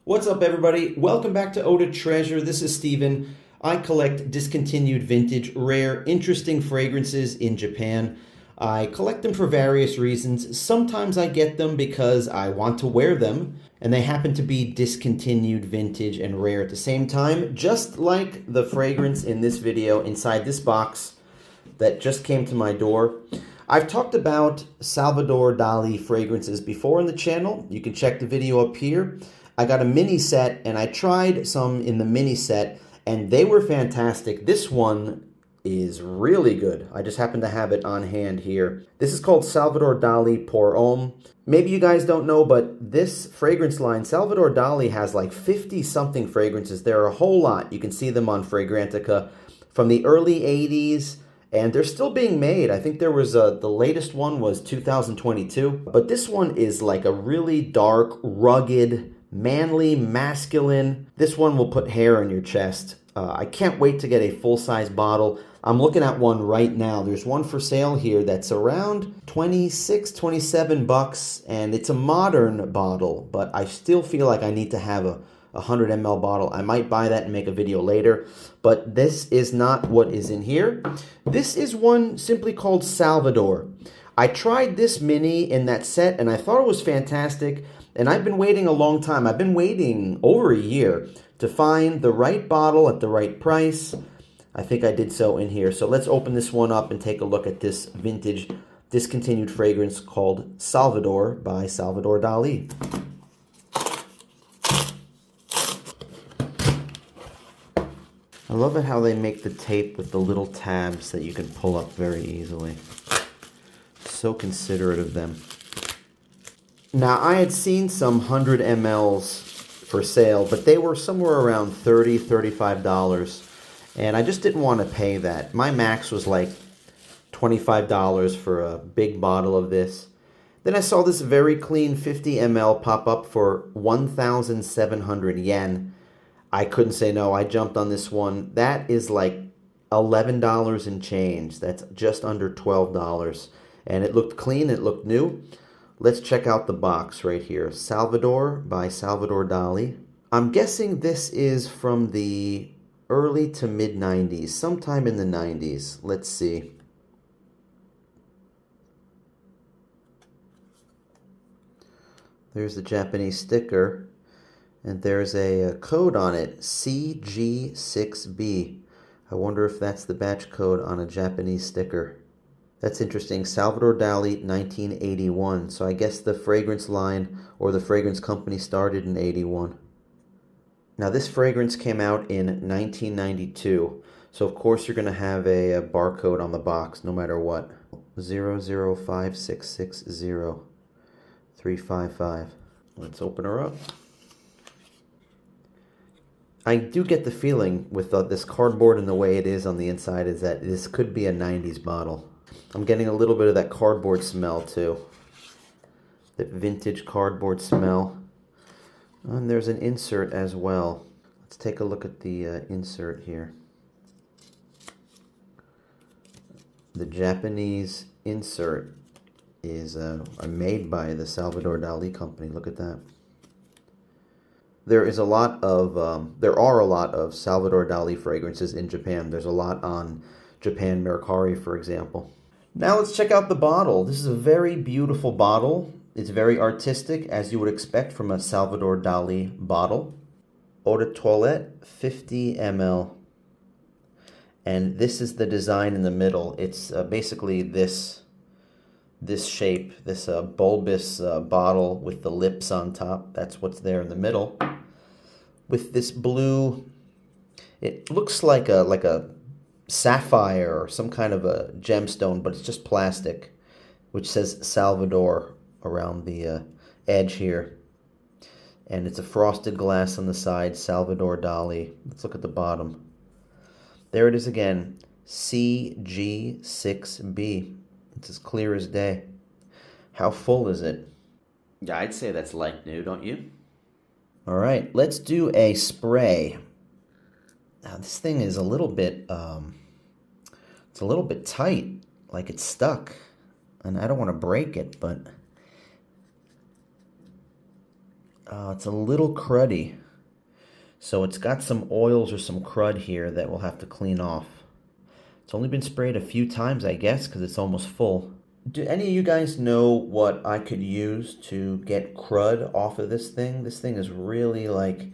What's up, everybody? Welcome back to Eau de Treasure. This is Steven. I collect discontinued, vintage, rare, interesting fragrances in Japan. I collect them for various reasons. Sometimes I get them because I want to wear them, and they happen to be discontinued, vintage, and rare at the same time, just like the fragrance in this video inside this box that just came to my door. I've talked about Salvador Dali fragrances before on the channel. You can check the video up here. I got a mini set and I tried some in the mini set and they were fantastic. This one is really good. I just happen to have it on hand here. This is called Salvador Dali pour Homme. Maybe you guys don't know, but this fragrance line, Salvador Dali has like 50 something fragrances. There are a whole lot. You can see them on Fragrantica from the early 80s. And they're still being made. I think there was the latest one was 2022. But this one is like a really dark, rugged, manly, masculine. This one will put hair on your chest. I can't wait to get a full-size bottle. I'm looking at one right now. There's one for sale here that's around 26, 27 bucks. And it's a modern bottle. But I still feel like I need to have a 100 ml bottle. I might buy that and make a video later, but this is not what is in here. This is one simply called Salvador. I tried this mini in that set and I thought it was fantastic, and I've been waiting a long time. I've been waiting over a year to find the right bottle at the right price. I think I did so in here. So let's open this one up and take a look at this vintage discontinued fragrance called Salvador by Salvador Dali. I love it how they make the tape with the little tabs that you can pull up very easily. So considerate of them. Now, I had seen some 100 mLs for sale, but they were somewhere around $30, $35. And I just didn't want to pay that. My max was like $25 for a big bottle of this. Then I saw this very clean 50 ml pop up for 1,700 yen. I couldn't say no. I jumped on this one. That is like $11 and change. That's just under $12. And it looked clean. It looked new. Let's check out the box right here. Salvador by Salvador Dali. I'm guessing this is from the early to mid 90s. Sometime in the 90s. Let's see. There's the Japanese sticker. And there's a code on it, CG6B. I wonder if that's the batch code on a Japanese sticker. That's interesting. Salvador Dali, 1981. So I guess the fragrance line or the fragrance company started in 81. Now this fragrance came out in 1992. So of course you're going to have a barcode on the box no matter what. 005660355. Let's open her up. I do get the feeling with this cardboard and the way it is on the inside is that this could be a 90s bottle. I'm getting a little bit of that cardboard smell too. That vintage cardboard smell. And there's an insert as well. Let's take a look at the insert here. The Japanese insert is made by the Salvador Dali company. Look at that. There are a lot of Salvador Dali fragrances in Japan. There's a lot on Japan Mercari, for example. Now let's check out the bottle. This is a very beautiful bottle. It's very artistic, as you would expect from a Salvador Dali bottle. Eau de toilette, 50 ml. And this is the design in the middle. It's basically this shape, this bulbous bottle with the lips on top. That's what's there in the middle. With this blue, it looks like a sapphire or some kind of a gemstone, but it's just plastic, which says Salvador around the edge here. And it's a frosted glass on the side, Salvador Dali. Let's look at the bottom. There it is again, CG6B. It's as clear as day. How full is it? Yeah, I'd say that's like new, don't you? All right, let's do a spray. Now this thing is a little bit, it's a little bit tight, like it's stuck. And I don't want to break it, but It's a little cruddy. So it's got some oils or some crud here that we'll have to clean off. It's only been sprayed a few times, I guess, because it's almost full. Do any of you guys know what I could use to get crud off of this thing? This thing is really like,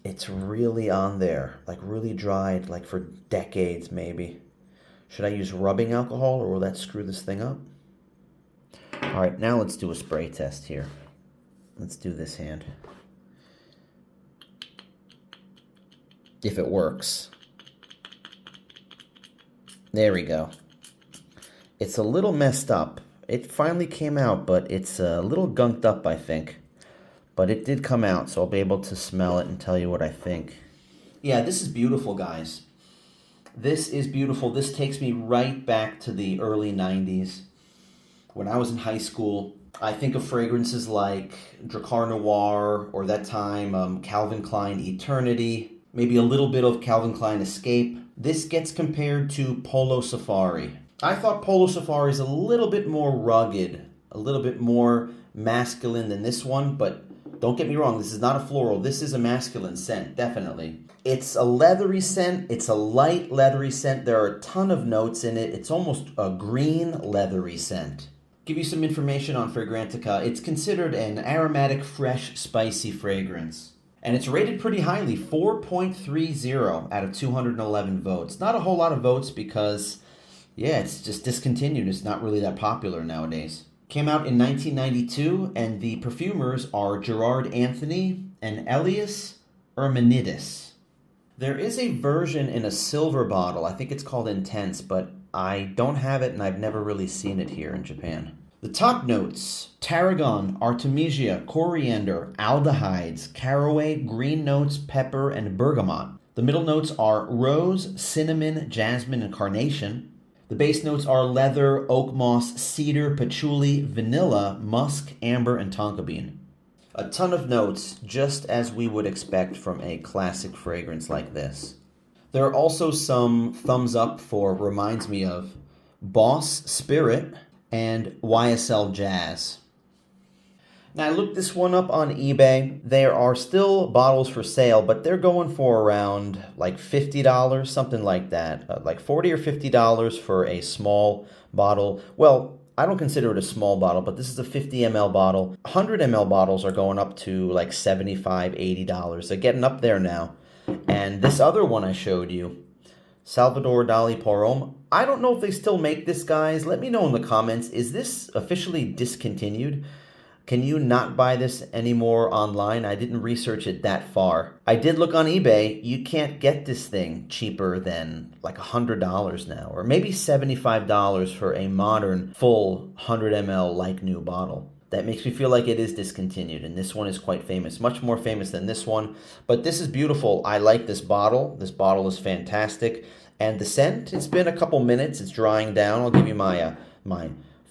it's really on there, like really dried, like for decades maybe. Should I use rubbing alcohol or will that screw this thing up? All right, now let's do a spray test here. Let's do this hand. If it works. There we go. It's a little messed up. It finally came out, but it's a little gunked up, I think. But it did come out, so I'll be able to smell it and tell you what I think. Yeah, this is beautiful, guys. This is beautiful. This takes me right back to the early 90s. When I was in high school, I think of fragrances like Drakkar Noir, or that time Calvin Klein Eternity, maybe a little bit of Calvin Klein Escape. This gets compared to Polo Safari. I thought Polo Safari is a little bit more rugged, a little bit more masculine than this one, but don't get me wrong, this is not a floral. This is a masculine scent, definitely. It's a leathery scent. It's a light leathery scent. There are a ton of notes in it. It's almost a green leathery scent. Give you some information on Fragrantica. It's considered an aromatic, fresh, spicy fragrance. And it's rated pretty highly, 4.30 out of 211 votes. Not a whole lot of votes because, yeah, it's just discontinued. It's not really that popular nowadays. Came out in 1992, and the perfumers are Gerard Anthony and Elias Ermenidis. There is a version in a silver bottle. I think it's called Intense, but I don't have it, and I've never really seen it here in Japan. The top notes: tarragon, artemisia, coriander, aldehydes, caraway, green notes, pepper, and bergamot. The middle notes are rose, cinnamon, jasmine, and carnation. The base notes are leather, oak moss, cedar, patchouli, vanilla, musk, amber, and tonka bean. A ton of notes, just as we would expect from a classic fragrance like this. There are also some thumbs up for reminds me of Boss Spirit and YSL Jazz. Now I looked this one up on eBay. There are still bottles for sale, but they're going for around like $50, something like that. Like $40 or $50 for a small bottle. Well, I don't consider it a small bottle, but this is a 50 ml bottle. 100 ml bottles are going up to like $75, $80. They're getting up there now. And this other one I showed you, Salvador Dali Homme, I don't know if they still make this, guys. Let me know in the comments. Is this officially discontinued? Can you not buy this anymore online? I didn't research it that far. I did look on eBay. You can't get this thing cheaper than like $100 now, or maybe $75 for a modern full 100 ml like new bottle. That makes me feel like it is discontinued, and this one is quite famous, much more famous than this one. But this is beautiful. I like this bottle. This bottle is fantastic. And the scent, it's been a couple minutes. It's drying down. I'll give you my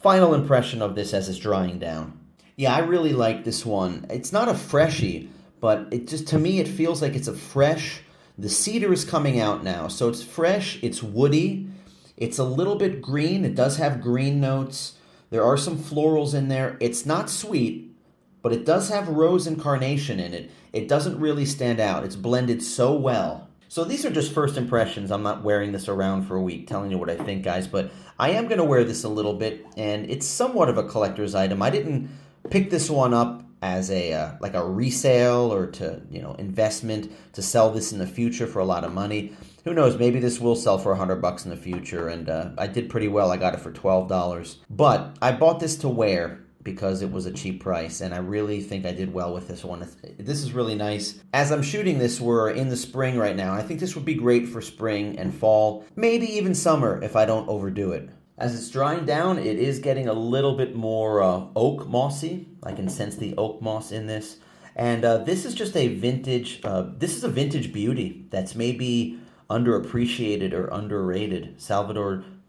final impression of this as it's drying down. Yeah, I really like this one. It's not a freshie, but it just, to me, it feels like it's a fresh, the cedar is coming out now. So it's fresh, it's woody, it's a little bit green. It does have green notes. There are some florals in there. It's not sweet, but it does have rose and carnation in it. It doesn't really stand out. It's blended so well. So these are just first impressions. I'm not wearing this around for a week, telling you what I think, guys, but I am going to wear this a little bit, and it's somewhat of a collector's item. I didn't pick this one up as a like a resale or to, investment to sell this in the future for a lot of money. Who knows, maybe this will sell for $100 in the future, and I did pretty well. I got it for $12. But I bought this to wear because it was a cheap price, and I really think I did well with this one. This is really nice. As I'm shooting this, we're in the spring right now. I think this would be great for spring and fall, maybe even summer if I don't overdo it. As it's drying down, it is getting a little bit more oak mossy. I can sense the oak moss in this. And this is just a vintage, this is a vintage beauty that's maybe underappreciated or underrated.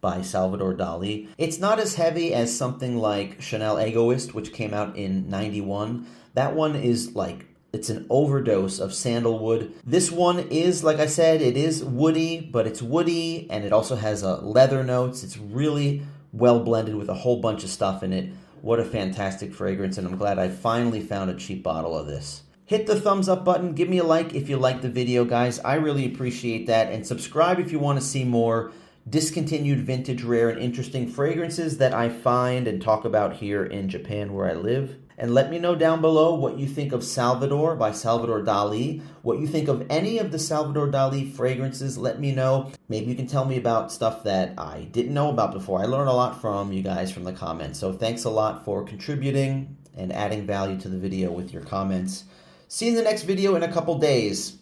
By Salvador Dali. It's not as heavy as something like Chanel Egoist, which came out in 91. That one is like, it's an overdose of sandalwood. This one is, like I said, it is woody, but it's woody, and it also has leather notes. It's really well blended with a whole bunch of stuff in it. What a fantastic fragrance, and I'm glad I finally found a cheap bottle of this. Hit the thumbs up button. Give me a like if you like the video, guys. I really appreciate that. And subscribe if you want to see more discontinued vintage, rare, and interesting fragrances that I find and talk about here in Japan where I live. And let me know down below what you think of Salvador by Salvador Dali, what you think of any of the Salvador Dali fragrances. Let me know. Maybe you can tell me about stuff that I didn't know about before. I learn a lot from you guys from the comments. So thanks a lot for contributing and adding value to the video with your comments. See you in the next video in a couple days.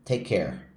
Take care.